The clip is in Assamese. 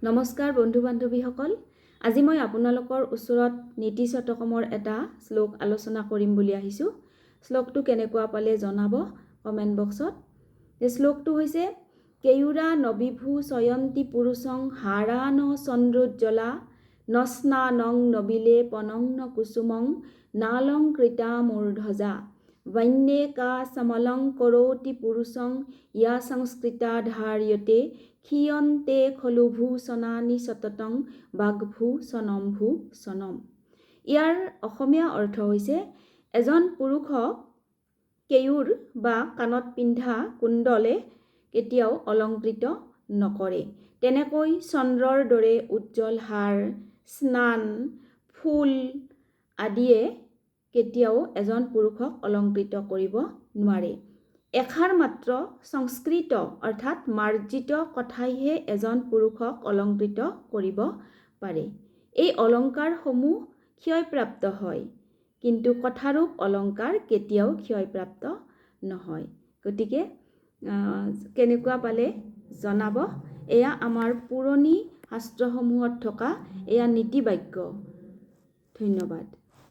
নমস্কাৰ বন্ধু বান্ধৱীসকল, আজি মই আপোনালোকৰ ওচৰত নীতি শতকমৰ এটা শ্লোক আলোচনা কৰিম বুলি আহিছোঁ। শ্লোকটো কেনেকুৱা পালে জনাব কমেণ্ট বক্সত। এই শ্লোকটো হৈছে কেয়ুৰা নবিভূ চয়ন্তি পুৰুষং হাৰা ন চন্দ্ৰোজ্জ্বলা নস্না নং নবিলে পনং ন কুসুমং নালং কৃতা মূৰ্ধজা বন্যে কা সমলং কৰোতি পুৰুষং ইয়া সংস্কৃতা ধাৰ্যতে ক্ষীয়ন্তে খলু ভূষণানি সততং বাগভূষণম্ভূ সনম। ইয়াৰ অসমীয়া অৰ্থ হৈছে এজন পুৰুষক কেয়ুৰ বা কাণত পিন্ধা কুণ্ডলে কেতিয়াও অলংকৃত নকৰে। তেনেকৈ চন্দ্ৰৰ দৰে উজ্জ্বল হাৰ, স্নান, ফুল আদিয়ে কেতিয়াও এজন পুৰুষক অলংকৃত কৰিব নোৱাৰে। এষাৰ মাত্ৰ সংস্কৃত অৰ্থাৎ মাৰ্জিত কথাইহে এজন পুৰুষক অলংকৃত কৰিব পাৰে। এই অলংকাৰসমূহ ক্ষয়প্ৰাপ্ত হয়, কিন্তু কথাৰূপ অলংকাৰ কেতিয়াও ক্ষয়প্ৰাপ্ত নহয়। গতিকে কেনেকুৱা পালে জনাব। এয়া আমাৰ পুৰণি শাস্ত্ৰসমূহত থকা এয়া নীতি বাক্য। ধন্যবাদ।